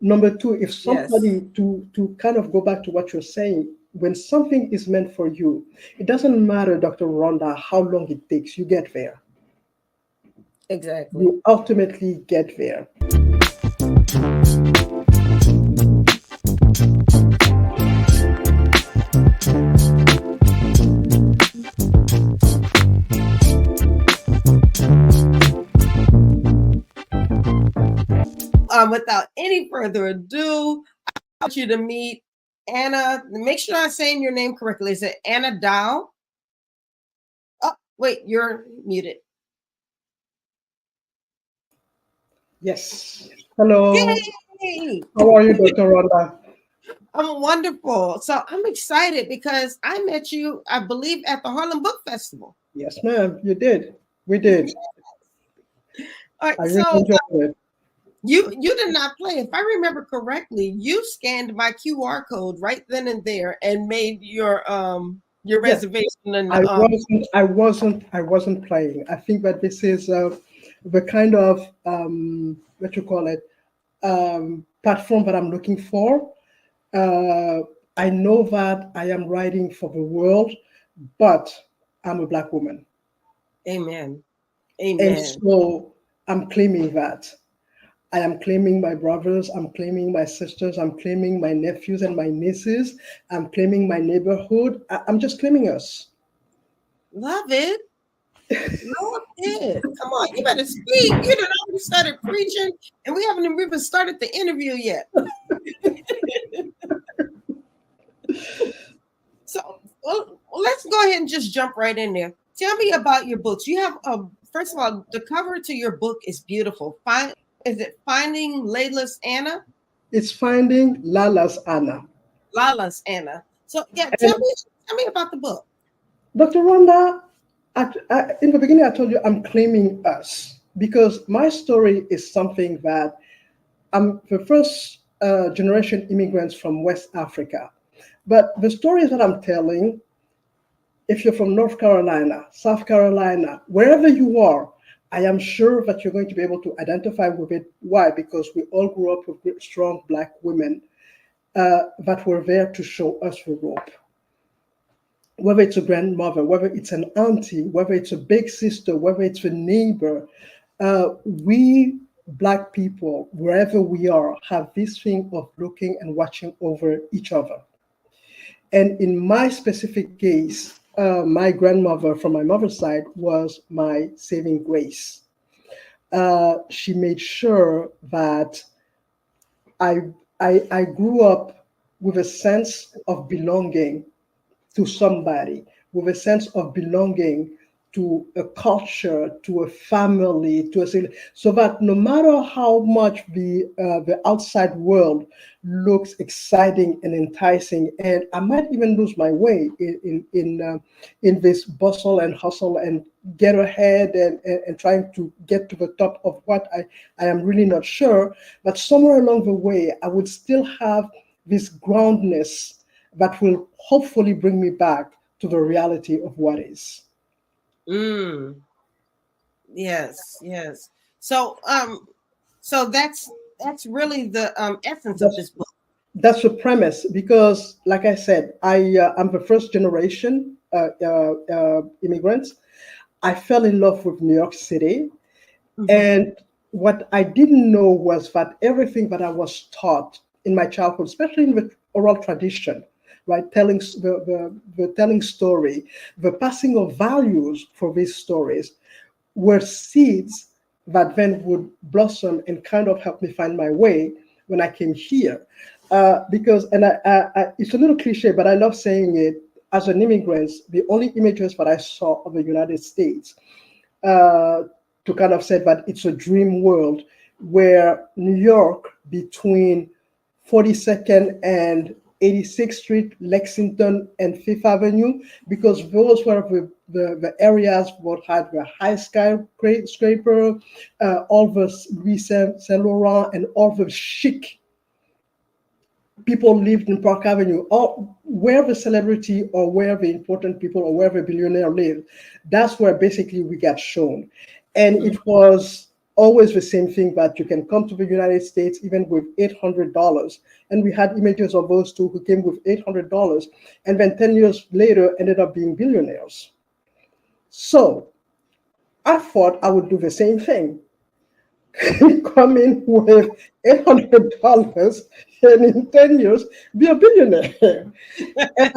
Number two, if Yes. somebody to kind of go back to what you're saying, when something is meant for you, it doesn't matter, Dr. Rhonda, how long it takes, you get there. Exactly. You ultimately get there. Without any further ado, I want you to meet Anna. Make sure I'm saying your name correctly. Is it Anna Dao? Oh, wait, you're muted. Yes. Hello. Yay! How are you, Dr. Rhonda? I'm wonderful. So I'm excited because I met you, I believe, at the Harlem Book Festival. Yes, ma'am. You did. We did. All right, I really so enjoyed it. you did not play. If I remember correctly, you scanned my QR code right then and there and made your Yes, reservation and I wasn't playing. I think that this is the kind of what you call it platform that I'm looking for. Uh, I know that I am writing for the world, but I'm a black woman, Amen. and Amen. so I'm claiming that. I am claiming my brothers, I'm claiming my sisters, I'm claiming my nephews and my nieces, I'm claiming my neighborhood. I'm just claiming us. Love it. Love it. Come on, you better speak. You done already started preaching, and we haven't even started the interview yet. So let's go ahead and just jump right in there. Tell me about your books. You have first of all, the cover to your book is beautiful. Is it Finding Layla's Anna? It's finding Lalla's Anna. Lalla's Anna. So yeah, And tell me about the book. Dr. Rhonda, in the beginning, I told you I'm claiming us because my story is something that I'm the first generation immigrants from West Africa. But the stories that I'm telling, if you're from North Carolina, South Carolina, wherever you are, I am sure that you're going to be able to identify with it. Why? Because we all grew up with strong black women that were there to show us the rope. Whether it's a grandmother, whether it's an auntie, whether it's a big sister, whether it's a neighbor, we black people, wherever we are, have this thing of looking and watching over each other. And in my specific case, my grandmother from my mother's side was my saving grace. She made sure that I, I grew up with a sense of belonging to somebody, with a sense of belonging to a culture, to a family, so that no matter how much the outside world looks exciting and enticing, and I might even lose my way in this bustle and hustle and get ahead and trying to get to the top of what I am really not sure, but somewhere along the way, I would still have this groundness that will hopefully bring me back to the reality of what is. Mm, yes, yes. So so that's really the essence of That's this book. that's the premise because, like I said, I'm the first generation immigrant. I fell in love with New York City, Mhm. and what I didn't know was that everything that I was taught in my childhood, especially in the oral tradition, right, the telling story, the passing of values for these stories, were seeds that then would blossom and kind of help me find my way when I came here. Because, and it's a little cliche, but I love saying it. As an immigrant, the only images that I saw of the United States uh, to kind of say that it's a dream world where New York between 42nd and 86th Street, Lexington, and Fifth Avenue, because those were the areas that had the high skyscraper, all the Louis Saint Laurent, and all the chic people lived in Park Avenue, or where the celebrity or where the important people or where the billionaire lived. That's where basically we got shown. And it was always the same thing that you can come to the United States even with $800. And we had images of those two who came with $800 and then 10 years later ended up being billionaires. So I thought I would do the same thing. Come in with $800 and in 10 years be a billionaire. And,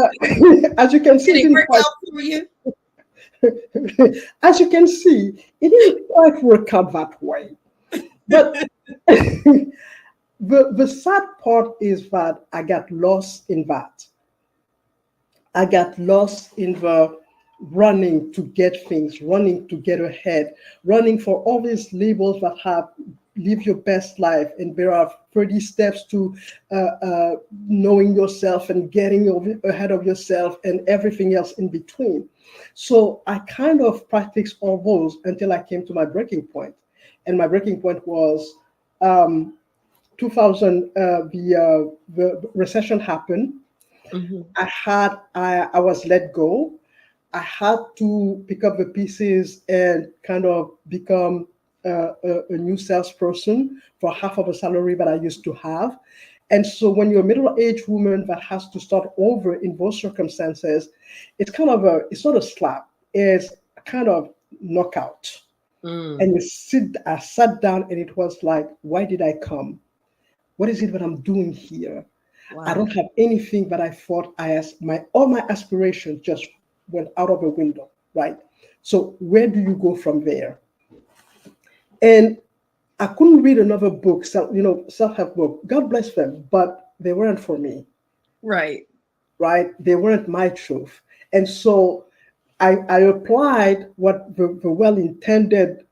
as you can see, Did it it didn't work quite, out for you? as you can see, it didn't quite work out that way. But the sad part is that I got lost in that. I got lost in the running to get things, running to get ahead, running for all these labels that have live your best life. And there are 30 steps to knowing yourself and getting ahead of yourself and everything else in between. So I kind of practiced all those until I came to my breaking point. And my breaking point was um, 2000, the recession happened. Mhm. I was let go. I had to pick up the pieces and kind of become a new salesperson for half of a salary that I used to have. And so when you're a middle-aged woman that has to start over in those circumstances, it's not a slap, it's a kind of knockout. Mm. And I sat down and it was like, why did I come? What is it that I'm doing here? I Wow. don't have anything that I thought all my aspirations just went out of the window, right? So where do you go from there? And I couldn't read another book, self-help book. God bless them, but they weren't for me, Right. right? They weren't my truth. And so I applied what the well-intended,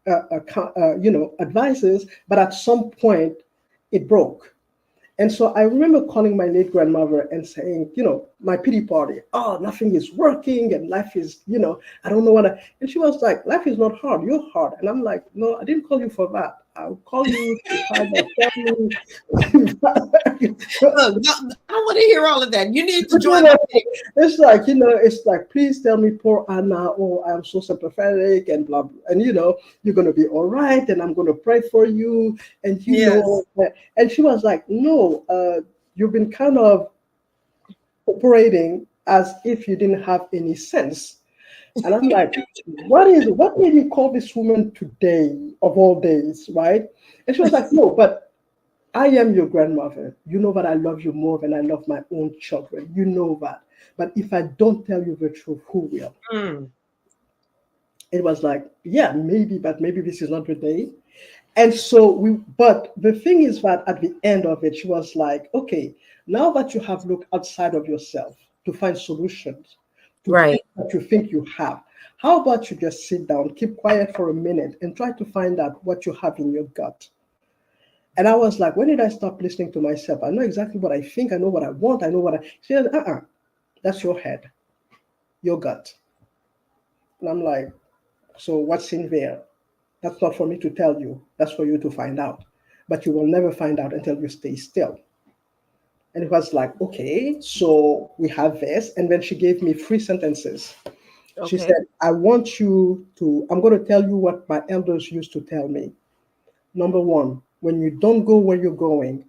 advices, but at some point it broke. And so I remember calling my late grandmother and saying, my pity party, oh, nothing is working and life is, I don't know what and she was like, life is not hard, you're hard. And I'm like, no, I didn't call you for that. I'll call you to kind of tell me. Look, no, I don't want to hear all of that. You need to join my team. It's like, please tell me, poor Anna, oh, I'm so sympathetic and blah, blah. And, you're going to be all right. And I'm going to pray for you. And, Yes. and she was like, no, you've been kind of operating as if you didn't have any sense. And I'm like, what made you call this woman today of all days, right? And she was like, no, but I am your grandmother. You know that I love you more than I love my own children. You know that. But if I don't tell you the truth, who will? Mm. It was like, yeah, maybe, but maybe this is not the day. And so but the thing is that at the end of it, she was like, okay, now that you have looked outside of yourself to find solutions to Right. things that you think you have, how about you just sit down, keep quiet for a minute, and try to find out what you have in your gut? And I was like, when did I stop listening to myself? I know exactly what I think. I know what I want. I know what I. She said, that's your head, your gut. And I'm like, so what's in there? That's not for me to tell you. That's for you to find out. But you will never find out until you stay still. And it was like, okay, so we have this. And then she gave me 3 sentences. She Okay. said, I'm going to tell you what my elders used to tell me. Number one, when you don't go where you're going,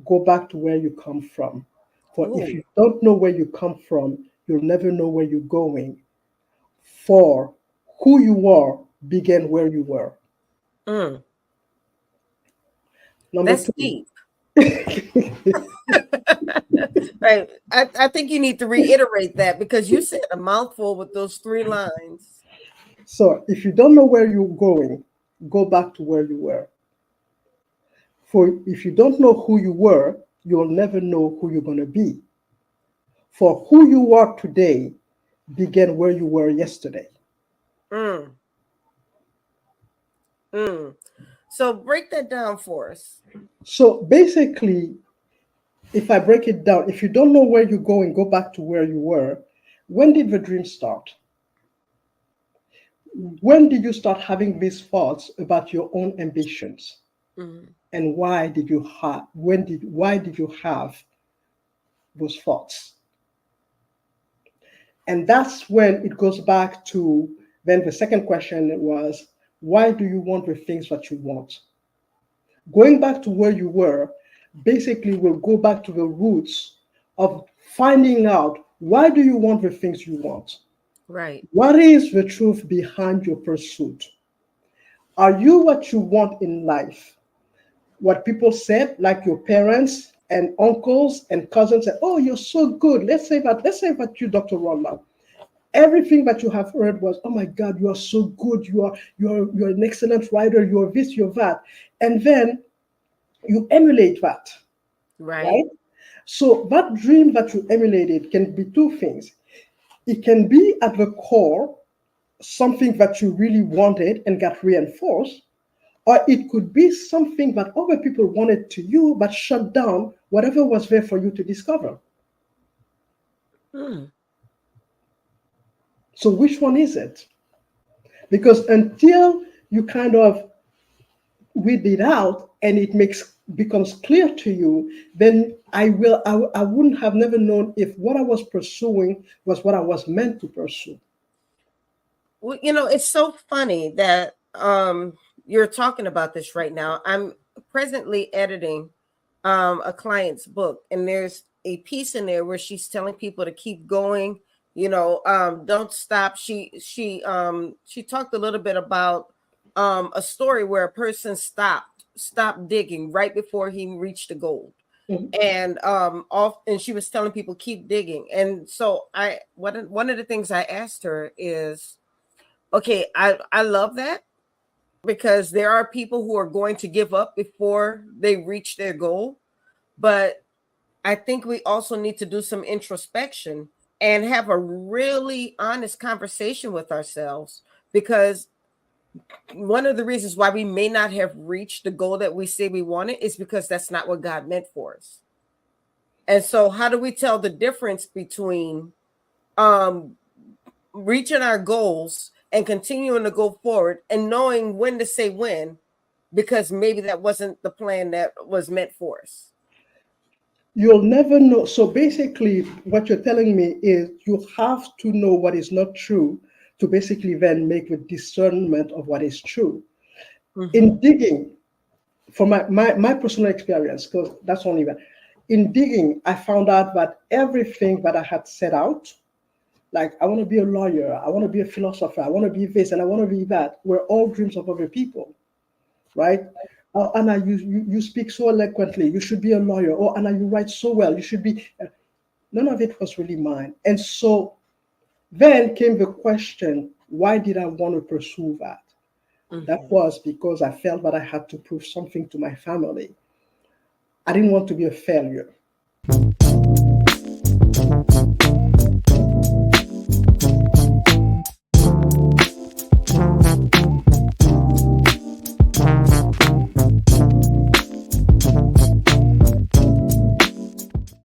go back to where you come from. For if Oh. you don't know where you come from, you'll never know where you're going. For who you are began where you were. Mm. Number That's two. deep. Right. I think you need to reiterate that because you said a mouthful with those 3 lines. So if you don't know where you're going, go back to where you were. For if you don't know who you were, you'll never know who you're going to be. For who you are today began where you were yesterday. Mm. Mm. So break that down for us. So basically, if I break it down, if you don't know where you're going, go back to where you were. When did the dream start? When did you start having these thoughts about your own ambitions? Mm. And why did you have those thoughts? And that's when it goes back to then the second question was, why do you want the things that you want? Going back to where you were basically will go back to the roots of finding out why do you want the things you want? Right. What is the truth behind your pursuit? Are you what you want in life? What people said, like your parents and uncles and cousins said, oh, you're so good. Let's say that you, Dr. Ronda. Everything that you have heard was, oh my God, you are so good. You're an excellent writer. You're this, you're that. And then you emulate that, Right. right? So that dream that you emulated can be two things. It can be at the core something that you really wanted and got reinforced, or it could be something that other people wanted to you but shut down whatever was there for you to discover. Hmm. So which one is it? Because until you kind of weed it out and it makes becomes clear to you, then I wouldn't have never known if what I was pursuing was what I was meant to pursue. Well, it's so funny that you're talking about this right now. I'm presently editing a client's book, and there's a piece in there where she's telling people to keep going, don't stop. She talked a little bit about a story where a person stopped digging right before he reached the gold. Mhm. And she was telling people keep digging. And so one of the things I asked her is, okay, I love that, because there are people who are going to give up before they reach their goal. But I think we also need to do some introspection and have a really honest conversation with ourselves, because one of the reasons why we may not have reached the goal that we say we wanted is because that's not what God meant for us. And so how do we tell the difference between um reaching our goals and continuing to go forward and knowing when to say when, because maybe that wasn't the plan that was meant for us? You'll never know. So basically, what you're telling me is you have to know what is not true to basically then make the discernment of what is true. Mm-hmm. In digging, from my personal experience, because that's only that, in digging, I found out that everything that I had set out, like I want to be a lawyer, I want to be a philosopher, I want to be this, and I want to be that, were all dreams of other people, right? Oh, Anna, you speak so eloquently. You should be a lawyer. Oh, Anna, you write so well. You should be. None of it was really mine. And so then came the question, why did I want to pursue that? That Mm-hmm. was because I felt that I had to prove something to my family. I didn't want to be a failure.